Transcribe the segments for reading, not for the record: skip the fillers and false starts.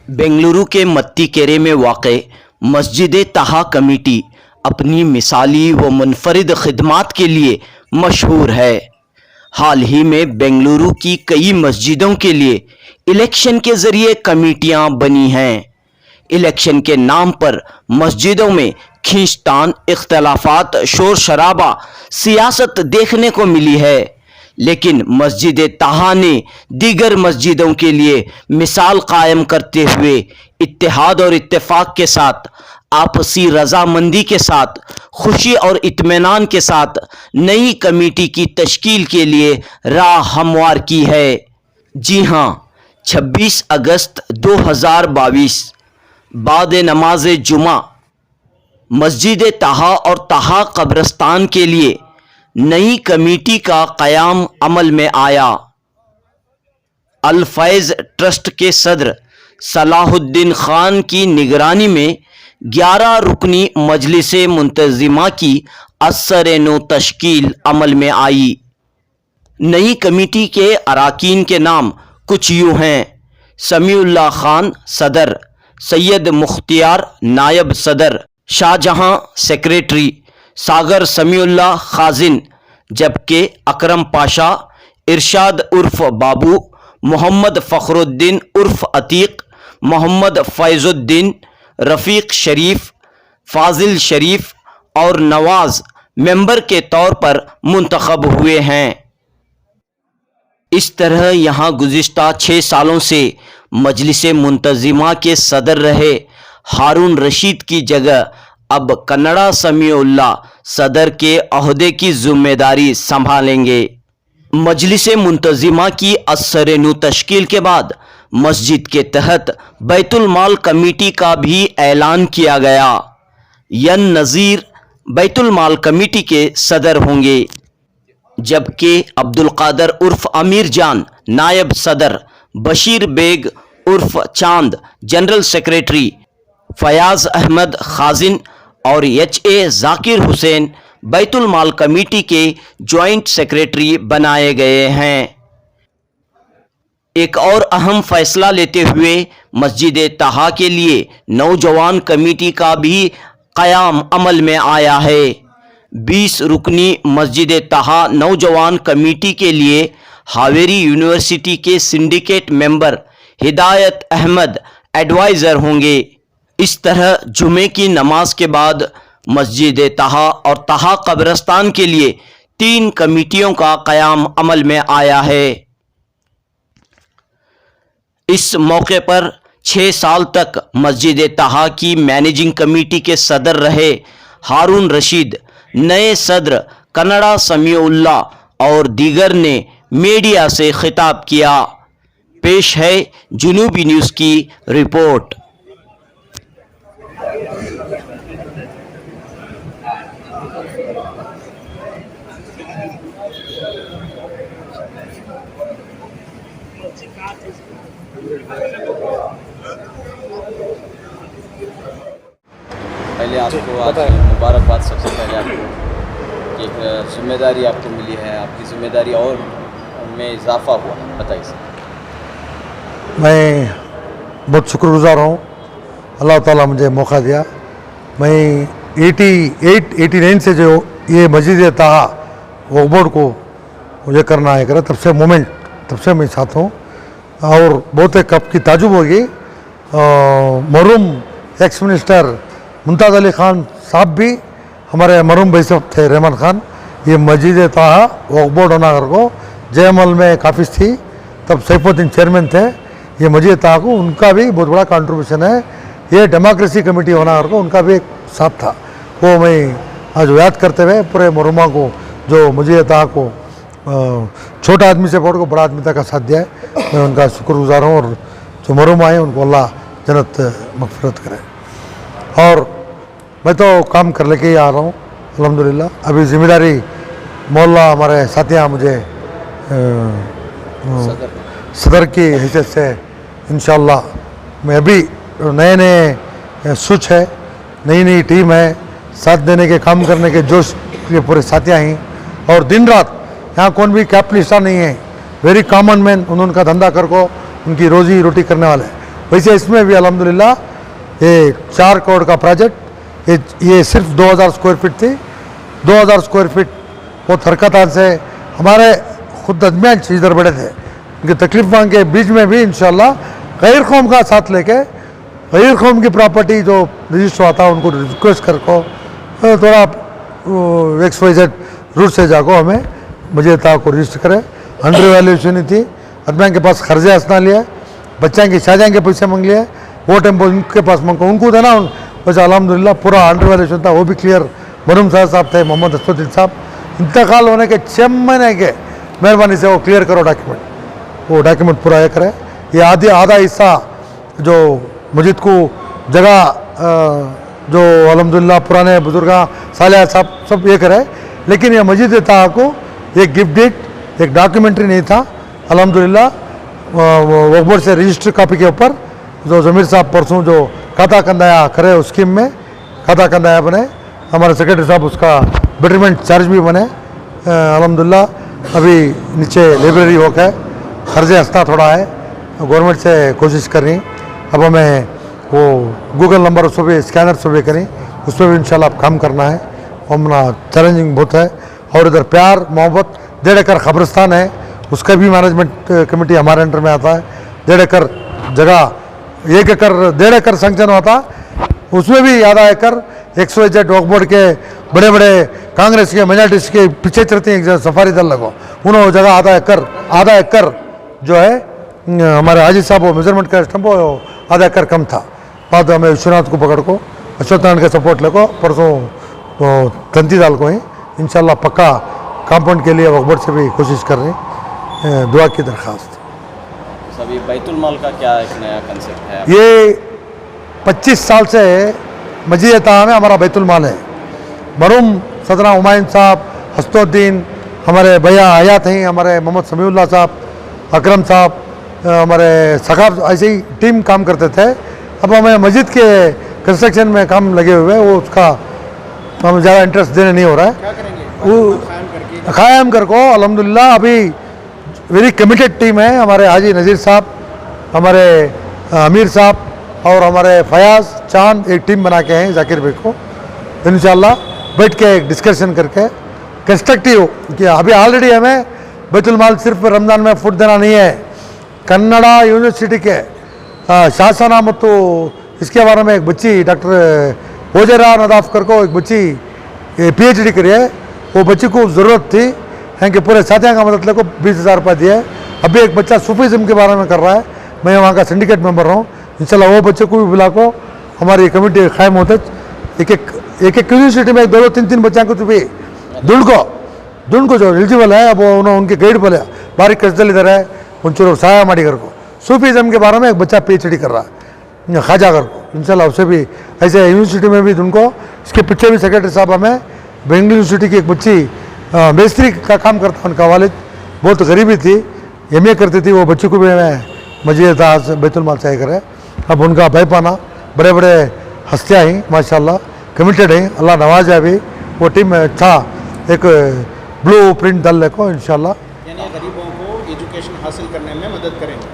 बेंगलुरु के मत्तीकेरे में वाक़े मस्जिद ताहा कमेटी अपनी मिसाली व मुनफरिद खिदमात के लिए मशहूर है। हाल ही में बेंगलुरु की कई मस्जिदों के लिए इलेक्शन के ज़रिए कमेटियां बनी हैं। इलेक्शन के नाम पर मस्जिदों में खींचतान, इख्तलाफात, शोर शराबा, सियासत देखने को मिली है। लेकिन मस्जिद ताहा ने दीगर मस्जिदों के लिए मिसाल कायम करते हुए इत्तेहाद और इत्तेफाक के साथ, आपसी रजामंदी के साथ, खुशी और इत्मीनान के साथ नई कमेटी की तश्कील के लिए राह हमवार की है। जी हाँ, 26 अगस्त 2022 बाद नमाज जुमा मस्जिद ताहा और ताहा कब्रस्तान के लिए नई कमेटी का क़याम अमल में आया। अल फैज़ ट्रस्ट के सदर सलाहुद्दीन खान की निगरानी में 11 रुकनी मजलिस मुंतज़िमा की असर-ए-नौ तश्कील अमल में आई। नई कमेटी के अराकीन के नाम कुछ यूँ हैं: समीउल्लाह खान सदर, सैयद मुख्तियार नायब सदर, शाहजहां सेक्रेटरी, सागर समीउल्लाह खाजिन, जबकि अकरम पाशा, इरशाद उर्फ बाबू, मोहम्मद फ़खरुद्दीन उर्फ अतीक, मोहम्मद फ़ैज़ुद्दीन, रफ़ीक शरीफ, फ़ाजिल शरीफ और नवाज़ मेंबर के तौर पर मुंतखब हुए हैं। इस तरह यहाँ गुज़िश्ता 6 सालों से मजलिस मुंतज़िमा के सदर रहे हारून रशीद की जगह अब कन्नड़ा समीउल्लाह सदर के अहदे की जिम्मेदारी संभालेंगे। मजलिस मुंतज़िमा की असर-ए-नौ तश्कील के बाद मस्जिद के तहत बैतुल माल कमेटी का भी ऐलान किया गया। यन नज़ीर बैतुल माल कमेटी के सदर होंगे, जबकि अब्दुल कादर उर्फ अमीर जान नायब सदर, बशीर बेग उर्फ चांद जनरल सेक्रेटरी, फयाज़ अहमद खाजिन और एच.ए. जाकिर हुसैन बैतुल माल कमेटी के जॉइंट सेक्रेटरी बनाए गए हैं। एक और अहम फैसला लेते हुए मस्जिद ताहा के लिए नौजवान कमेटी का भी क़याम अमल में आया है। 20 रुकनी मस्जिद ताहा नौजवान कमेटी के लिए हावेरी यूनिवर्सिटी के सिंडिकेट मेंबर हिदायत अहमद एडवाइज़र होंगे। इस तरह जुमे की नमाज के बाद मस्जिद ताहा और ताहा कब्रस्तान के लिए 3 कमेटियों का क़याम अमल में आया है। इस मौके पर 6 साल तक मस्जिद ताहा की मैनेजिंग कमेटी के सदर रहे हारून रशीद, नए सदर कन्नड़ा समीउल्लाह और दीगर ने मीडिया से खिताब किया। पेश है जुनूबी न्यूज़ की रिपोर्ट। पहले आपको आज मुबारकबाद। सबसे पहले आपको कि एक जिम्मेदारी आपको मिली है, आपकी जिम्मेदारी और में इजाफा हुआ, बताइए सर। मैं बहुत शुक्रगुज़ार हूँ, अल्लाह ताला मुझे मौका दिया। मैं 89 से जो ये मस्जिद ताहा वक्फ बोर्ड को मुझे करना है करा, तब से मैं साथ हूँ। और बहुत एक कब की ताजुब होगी, मरहूम एक्स मिनिस्टर मुमताज़ अली ख़ान साहब भी हमारे मरहूम भाई साहब थे, रहमान ख़ान। ये मस्जिद ताहा वक्फ बोर्ड होना को जयमल में काफ़ी थी, तब सैफुद्दीन चेयरमैन थे। ये मस्जिद ताहा को उनका भी बहुत बड़ा कंट्रीब्यूशन है। ये डेमोक्रेसी कमेटी होना को उनका भी एक साथ था। वो मैं आज याद करते हुए पूरे मरहुमा को, जो मस्जिद ताहा को छोटा आदमी से पढ़ को बड़ा आदमी तक का साथ दिया है, मैं उनका शुक्रगुज़ार हूँ। और जो मरहुमा है उनको अल्लाह जन्नत मग़फ़िरत करे। और मैं तो काम कर लेके ही आ रहा हूँ अल्हम्दुलिल्लाह। अभी ज़िम्मेदारी मोहल्ला हमारे साथियाँ मुझे सदर की हैसियत से इंशाअल्लाह, मैं अभी नए स्विच है, नई टीम है, साथ देने के काम करने के जोश के पूरे साथियाँ हैं। और दिन रात यहाँ कौन भी कैपिटलिस्ट नहीं है, वेरी कॉमन मैन, उन्होंने धंधा कर को उनकी रोजी रोटी करने वाले, वैसे इसमें भी अल्हम्दुलिल्लाह ये 4 करोड़ का प्रोजेक्ट, ये सिर्फ 2000 स्क्वायर फीट थी। 2000 स्क्वायर फीट बहुत हरकत से हमारे खुद दरमियान इधर बड़े थे, उनकी तकलीफ के बीच में भी इंशाल्लाह गैर कौम का साथ लेके गैर कौम की प्रॉपर्टी जो रजिस्टर हुआ था उनको रिक्वेस्ट कर को थोड़ा XYZ रूट से जाको हमें मुझे था को रजिस्टर करे। अंडर वैल्यूशन थी, आदमी के पास खर्चे हंसना लिया, बच्चा की शादियाँ के पैसे मांग लिए, वो टेम्पो उनके पास मांगो उनको था ना। वैसे अल्हम्दुलिल्लाह पूरा अंडर वैल्यूशन था, वो भी क्लियर। मरूम साहब थे, मोहम्मद असफुद्दीन साहब, इंतकाल होने के 6 महीने के मेहरबानी से वो क्लियर करो डॉक्यूमेंट, वो डॉक्यूमेंट पूरा ये करे। ये आधा हिस्सा जो मस्जिद को जगह जो अल्हम्दुलिल्लाह पुराने बुजुर्ग सालिया साहब सब ये करे, लेकिन ये मस्जिद तहा को एक गिफ्ट डीड, एक डॉक्यूमेंट्री नहीं था। अल्हम्दुलिल्लाह वक्फ बोर्ड से रजिस्टर कॉपी के ऊपर जो ज़मीर साहब परसों जो खाता कंदाया करे उस स्कीम में खाता कंदाया बने, हमारे सेक्रेटरी साहब उसका बेटरमेंट चार्ज भी बने। अल्हम्दुलिल्लाह अभी नीचे लाइब्रेरी हो गया, खर्चे हंसना थोड़ा है, गवर्नमेंट से कोशिश कर रही। अब हमें वो गूगल नंबर उस पर भी स्कैनर से भी करें, उस पर भी इंशाल्लाह अब काम करना है। हमना चैलेंजिंग बहुत है। और इधर प्यार मोहब्बत 1.5 एकड़ कब्रिस्तान है, उसका भी मैनेजमेंट कमेटी हमारे अंडर में आता है। 1.5 एकड़ जगह 1 एकड़ 1.5 एकड़ सेंक्शन होता, उसमें भी आधा एकड़ XYZ वक्फ बोर्ड के बड़े बड़े कांग्रेस के माइनॉरिटीज के पीछे चलते हैं सफारी दल लगो, उन्होंने जगह आधा एकड़ जो है हमारे हाजी साहब वो मेजरमेंट का स्टम्प आधा एकड़ कम था। बाद हमें विश्वनाथ को पकड़ को अशोक नारायण का सपोर्ट लेको परसों तंती दाल को ही इंशाल्लाह पक्का कंपाउंड के लिए वक्फ बोर्ड से भी कोशिश कर रहे हैं। दुआ की दरख्वास्त। अभी बैतुल माल का क्या एक नया कंसेप्ट है? ये 25 साल से मस्जिद तहा में हमारा बैतुल माल है। मरूम सदना हुमायूं साहब, हसनुद्दीन, हमारे भैया हयात हैं, हमारे मोहम्मद समीउल्लाह साहब, अकरम साहब, हमारे सखाब, ऐसे ही टीम काम करते थे। अब हमें मस्जिद के कंस्ट्रक्शन में काम लगे हुए, वो उसका हमें ज़्यादा इंटरेस्ट देने नहीं हो रहा है। क्या करेंगे? वो क़ायम कर को अल्हम्दुलिल्लाह अभी वेरी कमिटेड टीम है। हमारे हाजी नज़ीर साहब, हमारे अमीर साहब और हमारे फयाज चांद एक टीम बना के हैं जाकिर भाई को। इंशाल्लाह बैठ के एक डिस्कशन करके कंस्ट्रक्टिव कि अभी ऑलरेडी हमें बैतुल माल सिर्फ रमज़ान में फुट देना नहीं है, कन्नड़ा यूनिवर्सिटी के शासना ಮತ್ತು इसके बारे में एक बच्ची डॉक्टर ओजरा नदाफ को एक बच्ची PhD करी है, वो बच्ची को ज़रूरत थी है कि पूरे साथियों का मदद लेको 20,000 रुपये दिए। अभी एक बच्चा सूफीज़म के बारे में कर रहा है, मैं वहाँ का सिंडिकेट मेंबर हूँ। इंशाल्लाह वो बच्चे को भी बुला को हमारी कमेटी कायम होते एक यूनिवर्सिटी में 2-3 बच्चों को तो भी दुंड को जो एलिजिबल है अब उन्होंने उनके गाइड बोले बारीक कसदल इधर है उनचूर सहाय माड़ीगर को सूफीज़म के बारे में एक बच्चा PhD कर रहा है खाजागर को। इंशाल्लाह उसे भी ऐसे यूनिवर्सिटी में भी उनको इसके पीछे भी सेक्रेटरी साहब हमें बेंगलुरु यूनिवर्सिटी की एक बच्ची मिस्त्री का काम करता, उनका वालिद बहुत गरीबी थी, MA करती थी, वो बच्ची को भी मैं मस्जिद बैतुल माल से करे। अब उनका भाई पाना बड़े बड़े हस्तियाँ ही माशाल्लाह कमिटेड हैं, अल्लाह नवाजा भी। वो टीम में अच्छा एक ब्लू प्रिंट डालने को इंशाल्लाह यानी गरीबों को एजुकेशन हासिल करने में मदद करेंगे।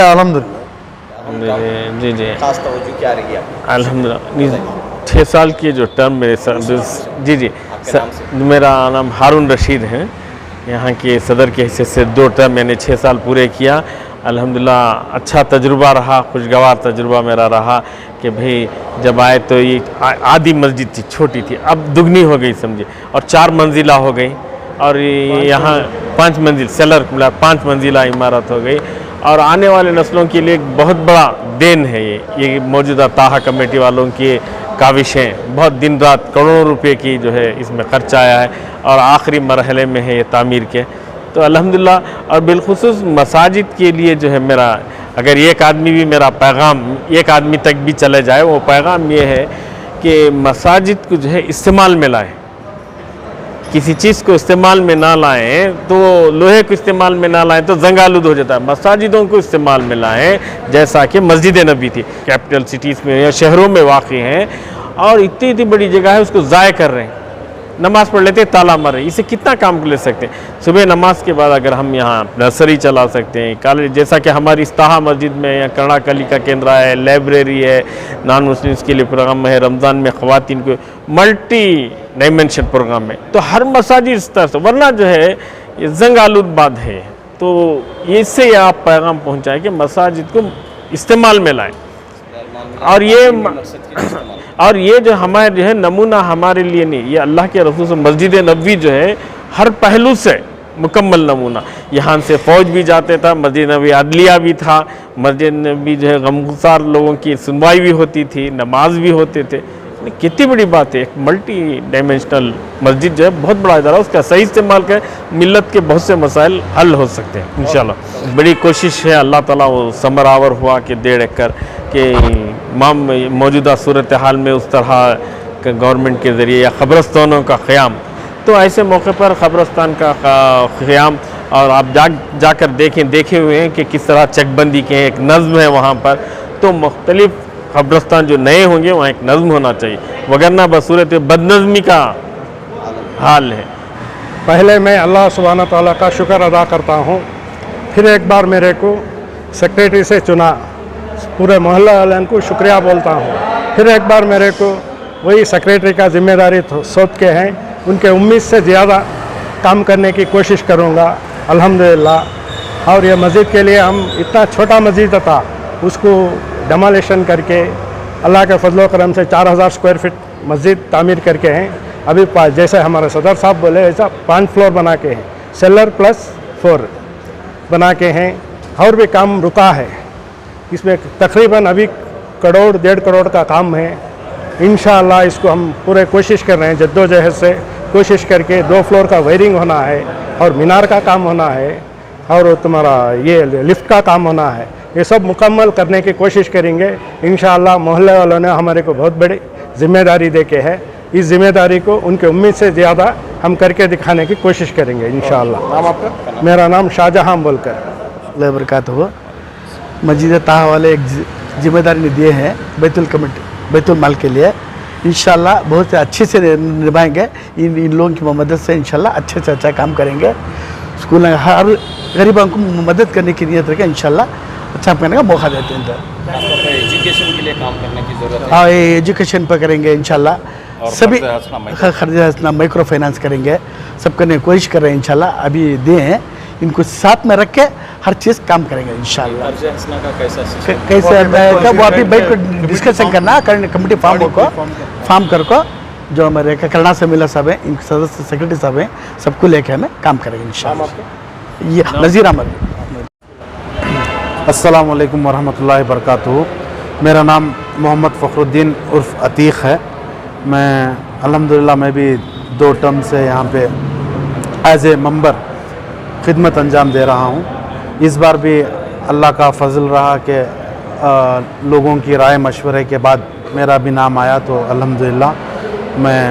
अल्हम्दुलिल्लाह। जी जी खास तवज्जो क्या रही आपकी? अल्हम्दुलिल्लाह 6 साल की जो टर्म मेरे जी मेरा नाम हारून रशीद है। यहाँ के सदर के हिस्से से 2 टर्म मैंने 6 साल पूरे किया। अल्हम्दुलिल्लाह अच्छा तजुर्बा रहा, खुशगवार तजुर्बा मेरा रहा कि भाई जब आए तो ये आधी मस्जिद थी, छोटी थी, अब दुगनी हो गई समझिए, और 4 मंजिला हो गई, और यहाँ 5 मंजिल सेलर मिला 5 मंजिला इमारत हो गई। और आने वाले नस्लों के लिए एक बहुत बड़ा देन है ये मौजूदा ताहा कमेटी वालों की काविशें, बहुत दिन रात करोड़ों रुपए की जो है इसमें खर्चा आया है और आखिरी मरहले में है ये तामीर के। तो अल्हम्दुलिल्लाह, और बिलखुसूस मसाजिद के लिए जो है मेरा, अगर एक आदमी भी मेरा पैगाम एक आदमी तक भी चले जाए, वो पैगाम ये है कि मसाजिद को जो है इस्तेमाल में लाएं। किसी चीज़ को इस्तेमाल में ना लाएं तो लोहे को इस्तेमाल में ना लाएं तो जंगालूद हो जाता है। मसाजिदों को इस्तेमाल में लाएं, जैसा कि मस्जिद नबी थी, कैपिटल सिटीज़ में या शहरों में वाक़ई हैं, और इतनी बड़ी जगह है उसको ज़ाय कर रहे हैं। नमाज़ पढ़ लेते हैं, ताला मारे, इसे कितना काम ले सकते हैं। सुबह नमाज के बाद अगर हम यहाँ नर्सरी चला सकते हैं, कॉलेज, जैसा कि हमारी इस्ताहा मस्जिद में यहाँ करुणा कली का केंद्र है, लाइब्रेरी है, नॉन मुस्लिम्स के लिए प्रोग्राम है, रमज़ान में ख़वातीन को मल्टी डायमेंशन प्रोग्राम है, तो हर मसाजिद इस तरह से, वरना जो है ये जंग आलूदबाद है। तो इससे आप पैगाम पहुँचाएँ कि मसाजिद को इस्तेमाल में लाएँ। और ये जो हमारे जो है नमूना हमारे लिए नहीं, ये अल्लाह के रसूल से मस्जिद नबवी जो है हर पहलू से मुकम्मल नमूना। यहाँ से फ़ौज भी जाते था, मस्जिद नबी अदलिया भी था, मस्जिद नबी जो है गमगुसार लोगों की सुनवाई भी होती थी, नमाज भी होते थे। कितनी बड़ी बात है, एक मल्टी डायमेंशनल मस्जिद जो है बहुत बड़ा इदारा, उसका सही इस्तेमाल कर मिल्लत के बहुत से मसाइल हल हो सकते हैं इंशाल्लाह। बड़ी कोशिश है, अल्लाह ताला वो समरावर हुआ कि 1.5 एकड़ के मौजूदा सूरत हाल में उस तरह गवर्नमेंट के ज़रिए या क़ब्रस्तानों का क़याम, तो ऐसे मौके पर क़ब्रस्तान का क़याम, और आप जाकर देखे हुए हैं कि किस तरह चकबंदी के एक नज़्म है वहाँ पर। तो मुख्तलिफ़ क़ब्रस्तान जो नए होंगे वहाँ एक नज़्म होना चाहिए, वगरना बसूरत बदनज़मी का हाल है। पहले मैं अल्लाह सुब्हाना तआला का शुक्र अदा करता हूँ, फिर एक बार मेरे को सेक्रेटरी से चुना, पूरे मोहल्ला वालों को शुक्रिया बोलता हूँ। फिर एक बार मेरे को वही सेक्रेटरी का जिम्मेदारी सौंप के हैं, उनके उम्मीद से ज़्यादा काम करने की कोशिश करूँगा अल्हम्दुलिल्लाह। और ये मस्जिद के लिए हम इतना छोटा मस्जिद था, उसको डमोलेशन करके अल्लाह के फजल करम से 4000 स्क्वायर फीट मस्जिद तामीर करके हैं। अभी जैसे हमारे सदर साहब बोले ऐसा 5 फ्लोर बना के हैं, सेलर प्लस 4 बना के हैं, और भी काम रुका है। इसमें तकरीबन अभी 1.5 करोड़ का काम है। इंशाअल्लाह इसको हम पूरे कोशिश कर रहे हैं, जद्दोजहद से कोशिश करके 2 फ्लोर का वायरिंग होना है, और मीनार का काम होना है, और तुम्हारा ये लिफ्ट का काम होना है। ये सब मुकम्मल करने की कोशिश करेंगे इंशाअल्लाह। मोहल्ले वालों ने हमारे को बहुत बड़ी जिम्मेदारी दे के है, इस जिम्मेदारी को उनके उम्मीद से ज़्यादा हम करके दिखाने की कोशिश करेंगे इंशाअल्लाह। नाम आपका? मेरा नाम शाहजहां बोलकर बरकत हो। मस्जिद ताहा वाले एक जिम्मेदारी दिए हैं बैतुल माल के लिए, इंशाल्लाह बहुत से अच्छे से निभाएंगे। इन लोगों की मदद से इंशाल्लाह अच्छे से अच्छा काम करेंगे। स्कूल हर गरीबों को मदद करने की नीयत रखें, इंशाल्लाह अच्छा करने का मौका देते हैं। एजुकेशन के लिए काम करने की ज़रूरत है। हाँ, ये एजुकेशन पर करेंगे इंशाल्लाह, सभी खर्च हंसना माइक्रो फाइनेंस करेंगे, सब करने की कोशिश कर रहे हैं इंशाल्लाह। अभी दें इनको साथ में रख के हर चीज़ काम करेंगे इंशाल्लाह। कैसे वो अभी बैठ कर डिस्कशन करना कमेटी फॉर्म करके जो हमारे करुणा से मिला साहब हैं, इन सदस्य सेक्रेटरी साहब हैं, सबको लेके हमें काम करेंगे इंशाल्लाह। ये नज़ीर अहमद। अस्सलाम वालेकुम वरहमतुल्लाहि वबरकातुहू। मेरा नाम मोहम्मद फ़खरुद्दीन उर्फ़ अतीक़ है। मैं अल्हम्दुलिल्लाह मैं भी 2 टर्म से यहाँ पे एज़ ए मेंबर खिदमत अंजाम दे रहा हूँ। इस बार भी अल्लाह का फजल रहा कि लोगों की राय मशवरे के बाद मेरा भी नाम आया, तो अल्हम्दुलिल्लाह मैं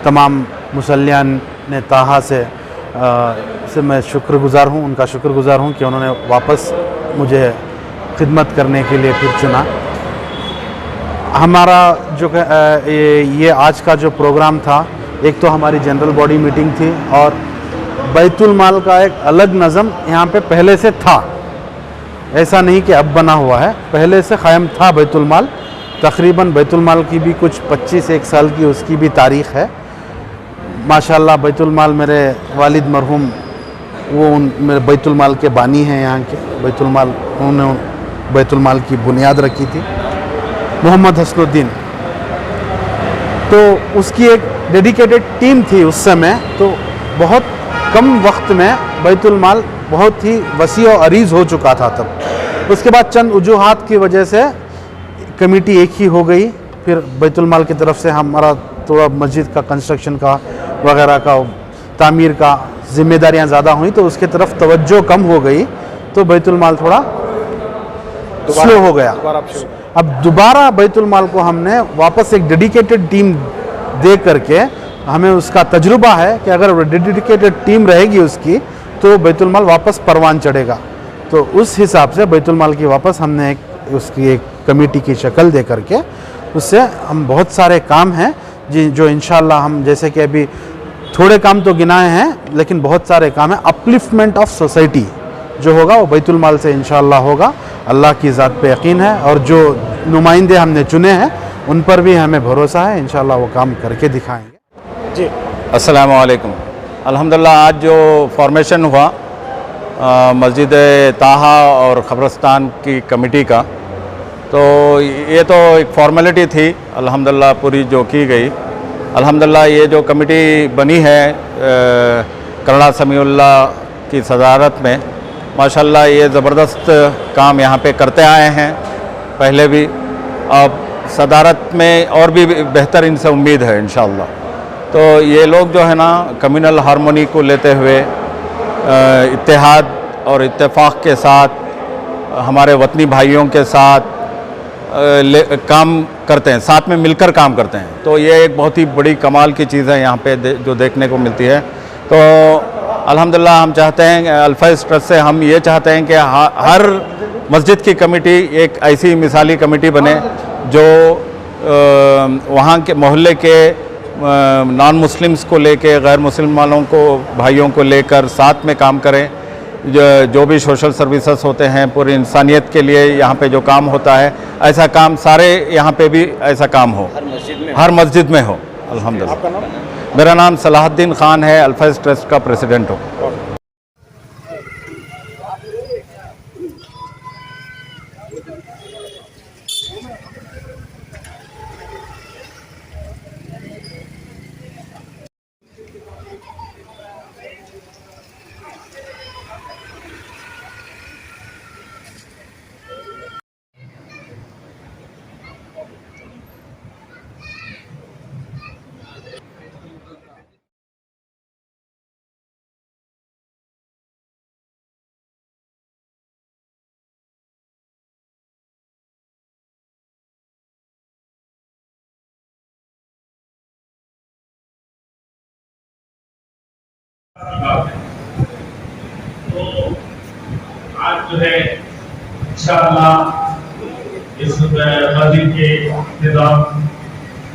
तमाम मुसल्लियान ने ताहा से मैं शुक्रगुज़ार हूँ, उनका शुक्रगुज़ार हूँ कि उन्होंने वापस मुझे खिदमत करने के लिए फिर चुना। हमारा जो ये आज का जो प्रोग्राम था, एक तो हमारी जनरल बॉडी मीटिंग थी, और बैतुल माल का एक अलग नज़म यहाँ पे पहले से था, ऐसा नहीं कि अब बना हुआ है, पहले से क़ायम था बैतुल माल। तकरीबन बैतुल माल की भी कुछ 25-1 साल की उसकी भी तारीख़ है। माशाल्लाह बैतुल माल मेरे वालिद मरहूम वो मेरे बैतुल माल के बानी हैं यहाँ के। बैतुल माल उन्होंने बैतुल माल की बुनियाद रखी थी, मोहम्मद हसनुद्दीन। तो उसकी एक डेडिकेटेड टीम थी उस समय। तो बहुत कम वक्त में बैतुल माल बहुत ही वसी और अरीज़ हो चुका था तब। उसके बाद चंद वजूहात की वजह से कमेटी एक ही हो गई। फिर बैतुल माल की तरफ से हमारा थोड़ा मस्जिद का कंस्ट्रक्शन का वगैरह का तामीर का जिम्मेदारियां ज़्यादा हुई, तो उसके तरफ तवज्जो कम हो गई, तो बैतुल माल थोड़ा स्लो हो गया। अब दोबारा बैतुल माल को हमने वापस एक डेडिकेटेड टीम दे करके, हमें उसका तजुर्बा है कि अगर डेडिकेटेड टीम रहेगी उसकी, तो बैतुल माल वापस परवान चढ़ेगा। तो उस हिसाब से बैतुल माल की वापस हमने उसकी एक कमेटी की शक्ल दे करके उससे हम बहुत सारे काम हैं जो इंशाल्लाह हम, जैसे कि अभी थोड़े काम तो गिनाए हैं, लेकिन बहुत सारे काम हैं। अपलिफ्टमेंट ऑफ सोसाइटी जो होगा वो बैतुल माल से इंशाअल्लाह होगा। अल्लाह की ज़ात पे यकीन है, और जो नुमाइंदे हमने चुने हैं उन पर भी हमें भरोसा है, इंशाअल्लाह वो काम करके दिखाएंगे। जी अस्सलाम वालेकुम। अल्हम्दुलिल्लाह आज जो फॉर्मेशन हुआ मस्जिद ताहा और ख़बरस्तान की कमेटी का, तो ये तो एक फॉर्मेलिटी थी अल्हम्दुलिल्लाह पूरी जो की गई। अल्हम्दुलिल्लाह ये जो कमेटी बनी है करड़ा समीउल्लाह की सदारत में, माशाल्लाह ये ज़बरदस्त काम यहाँ पे करते आए हैं पहले भी, अब सदारत में और भी बेहतर इनसे उम्मीद है इंशाअल्लाह। तो ये लोग जो है ना कम्युनल हारमोनी को लेते हुए इत्तेहाद और इत्तेफाक के साथ हमारे वतनी भाइयों के साथ काम करते हैं, साथ में मिलकर काम करते हैं। तो ये एक बहुत ही बड़ी कमाल की चीज़ है यहाँ पे जो देखने को मिलती है। तो अल्हम्दुलिल्लाह हम चाहते हैं अल्फैज़ ट्रस्ट से हम ये चाहते हैं कि हर मस्जिद की कमेटी एक ऐसी मिसाली कमेटी बने जो वहाँ के मोहल्ले के नॉन मुस्लिम्स को लेके, गैर मुसलमानों को, भाइयों को लेकर साथ में काम करें। जो भी सोशल सर्विसेज होते हैं पूरी इंसानियत के लिए यहाँ पे जो काम होता है, ऐसा काम सारे यहाँ पे भी ऐसा काम हो, हर मस्जिद में हो। अल्हम्दुलिल्लाह। आपका नाम? मेरा नाम सलाहुद्दीन खान है, अल्फैज़ ट्रस्ट का प्रेसिडेंट हूँ। तो आज जो है इंशाअल्लाह इस मस्जिद के इंतजाम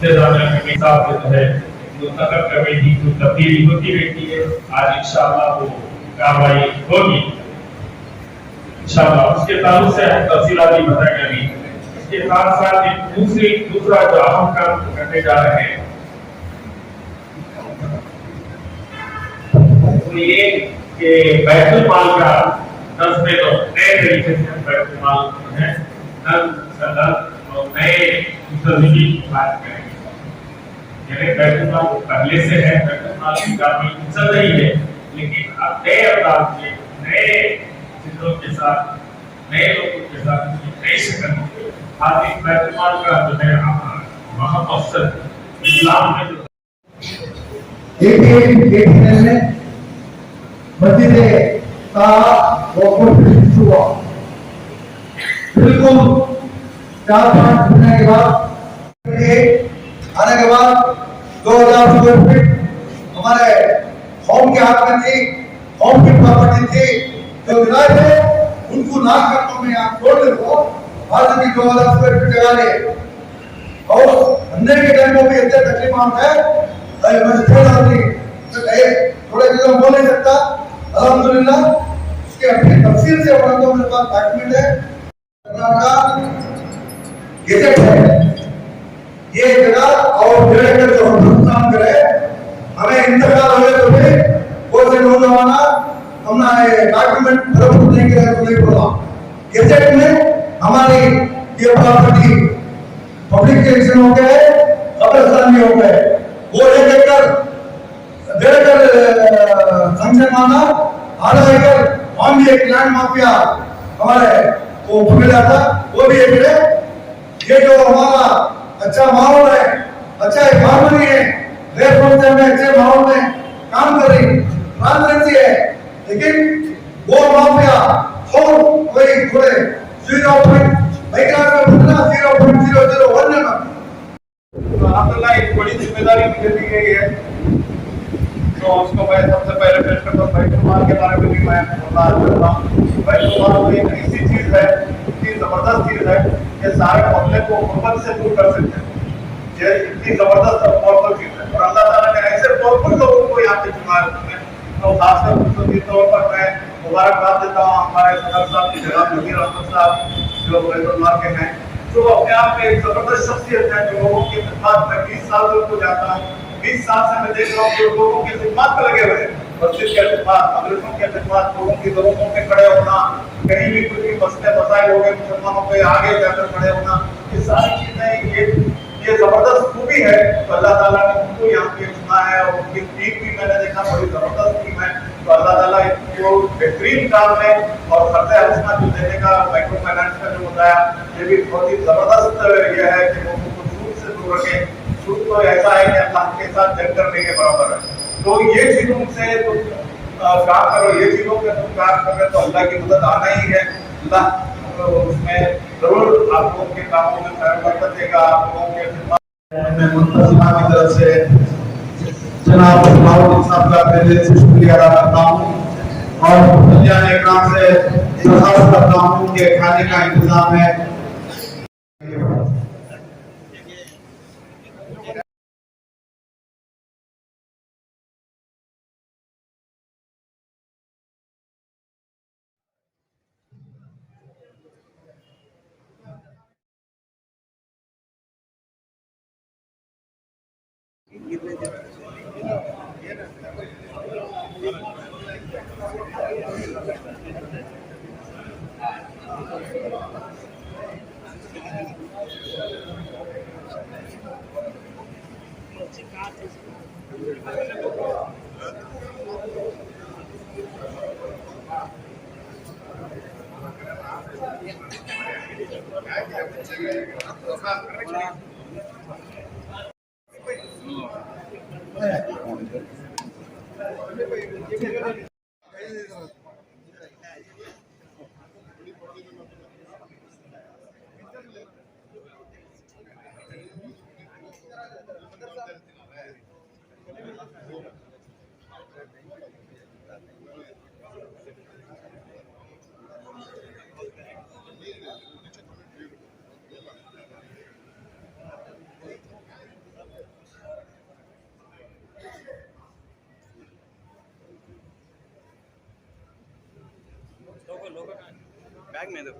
के जो है मुंतखब कमेटी की तब्दीली होती रहती है। आज इंशाअल्लाह वो कार्रवाई होगी इंशाअल्लाह। उसके ताल्लुक से हम तफसीलात भी बताएंगे अभी। इसके साथ साथ एक दूसरा जो अहम काम करने जा रहे हैं तो ये कि बैतुल माल का 10 में तो नए तरीके से बैतुल माल है और नए की बात करेंगे। यानी बैतुल माल पहले से है, बैतुल माल की काफी चल रही है, लेकिन अब नए अंदाज में नए चित्रों के साथ, नए लोगों के साथ नई शक्ल आज इस बैतुल माल का जो है महामकसद इस्लाम में जो मस्जिद हुआ बिल्कुल 4-5 महीने के बाद आने के बाद 2000 स्क्वायर फीट हमारे होम के हाथ में थी, होम की प्रॉपर्टी थी, जो किराए थे उनको नाक करने में आप छोड़ दो। आज भी 2000 स्क्वायर फीट जगह ले और अंदर के टाइम में भी इतने तकलीफ है, मैं थोड़े चीजों बोल नहीं सकता। अल्हम्दुलिल्लाह उसके अपनी तफसील से बना तो मेरे पास डॉक्यूमेंट है, गेजेट है। ये जगह और डायरेक्टर जो हम काम करे हमें इंतकाल हो गए तो भी वो से नौजवाना हमने डॉक्यूमेंट बराबर नहीं किया तो नहीं पड़ा। गेजेट में हमारी ये प्रॉपर्टी पब्लिक के एक्शन हो गए, कब्रिस्तान में हो गए, वो 1 एकड़ 1.5 एकड़ संख्या माना, आधा एकड़ हम भी एक लैंड माफिया हमारे वो पकड़ा था, वो भी एक है। ये जो हमारा अच्छा माहौल है, अच्छा हारमोनी है, में अच्छे माहौल में काम कर रही ट्रांसपेरेंसी है, लेकिन वो माफिया और कोई थोड़े 0.001 में अल्हम्दुलिल्लाह एक बड़ी जिम्मेदारी मुझे दी गई है। तो उसको मैं सबसे पहले पेश करता हूँ। बैतुल माल के बारे में भी मैं बोलना चाहता हूँ। बैतुल माल एक ऐसी चीज है, इतनी जबरदस्त चीज है कि सारे मोहल्ले को गुर्बत से दूर कर सकते हैं। ये इतनी जबरदस्त और पावरफुल चीज है और अल्लाह ताला ने ऐसे पावरफुल लोगों को यहाँ पे चुना है उसमें। तो खासकर खुसूसी तौर पर मैं मुबारकबाद देता हूँ हमारे सदर साहब जनाब नज़ीर अहमद साहब जो बैतुल माल के हैं, जो अपने आप में एक जबरदस्त शख्सियत है, जो लोगों की खिदमत में 20 साल से उनको जाता हूँ, 20 साल से मैं देख रहा हूँ जो लोगों की खिदमत में लगे हुए हैं, मस्जिद के खिदमत, मदरसों के खिदमत, लोगों की जरूरतों में खड़े होना, कहीं भी कुछ भी मसले मसाइल हो गए मुसलमानों के आगे जाकर खड़े होना, ये सारी चीजें ये जबरदस्त खूबी है। तो अल्लाह ताला ने उनको यहाँ पे चुना है और उनकी टीम भी मैंने देखा बड़ी जबरदस्त टीम है। तो अल्लाह ताला इनको बेहतरीन काम है और खर्चा हसना जो देने का माइक्रो फाइनेंस का जो बताया, ये भी बहुत ही जबरदस्त ये है कि लोगों को सूद से दूर रखें। सूद तो ऐसा है कि अल्लाह के साथ जंग करने के बराबर है। तो ये चीजों से तुम काम करो, ये चीजों पे तुम काम कर रहे तो अल्लाह की मदद आना ही है। अल्लाह उसमें जरूर आप लोगों के कामों में खैर बरकत देगा। आप लोगों के मैं मुंतजिमा की तरफ से जनाब माहौल साहब का पहले से शुक्रिया अदा करता हूँ और मुखियान इकराम से दरखास्त करता हूँ कि खाने का इंतजाम है। बैग में दो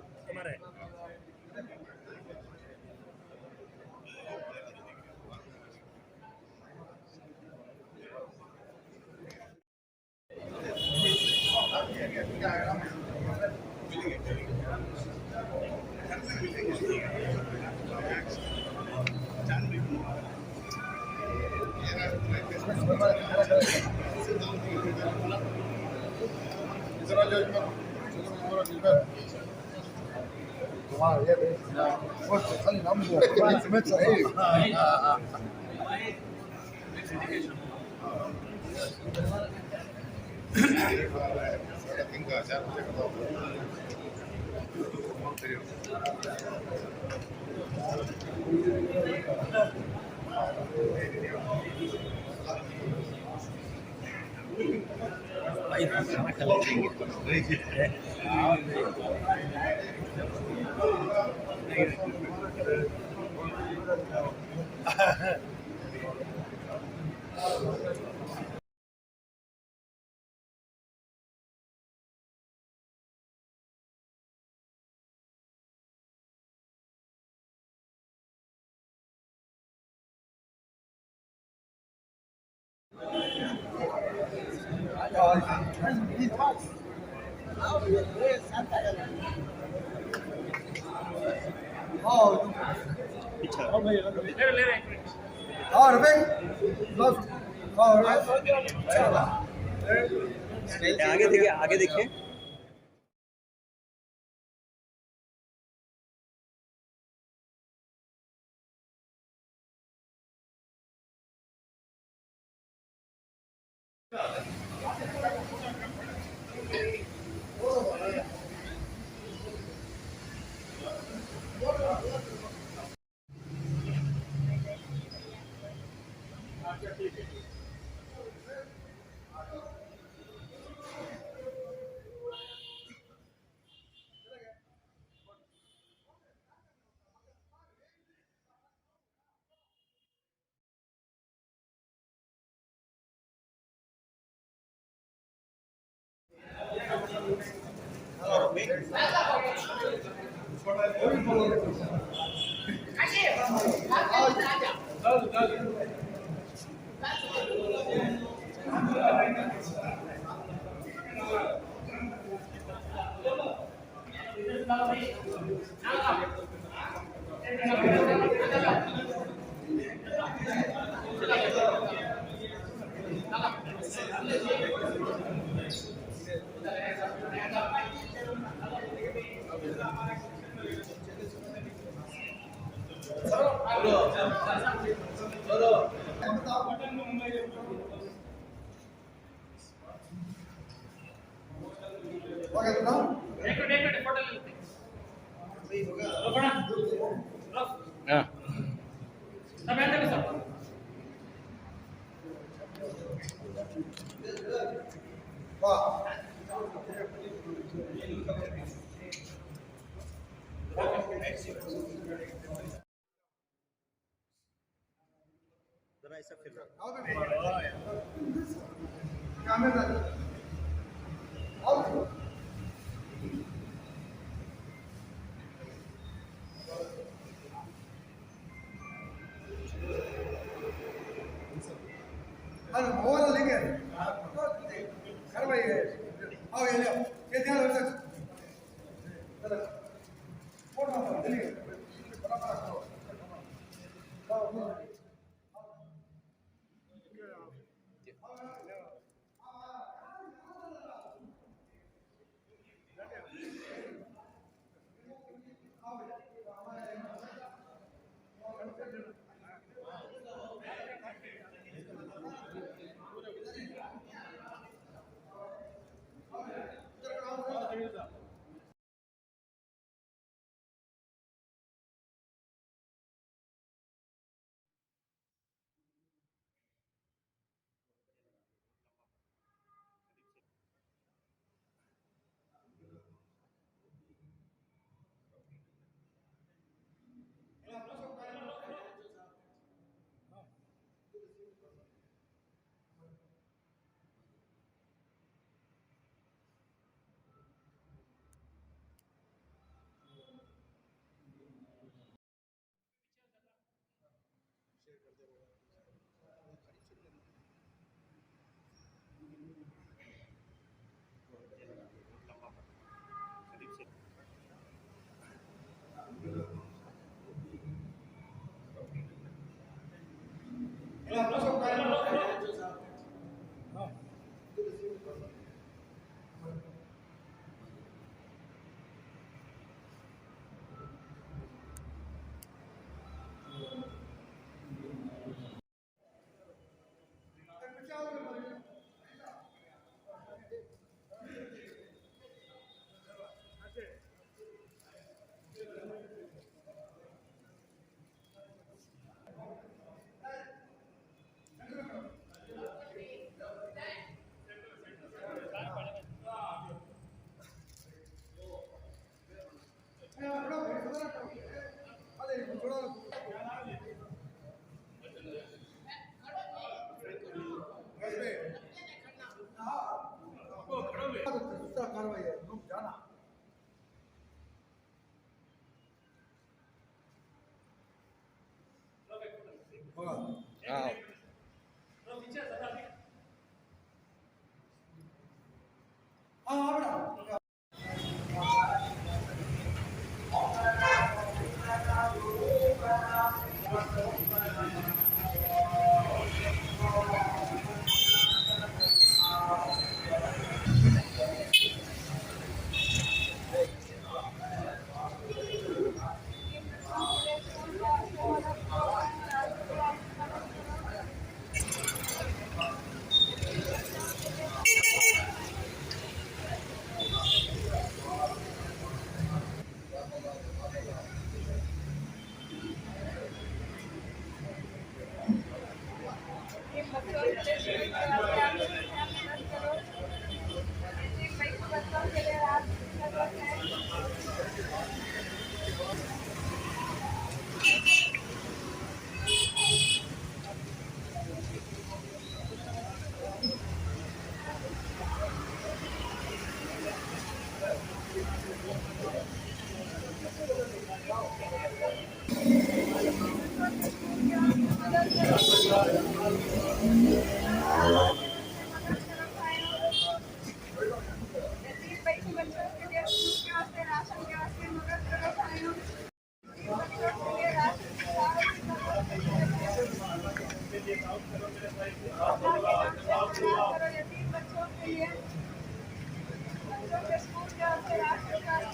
आगे देखिए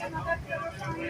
आपकी मदद जरूर होगी।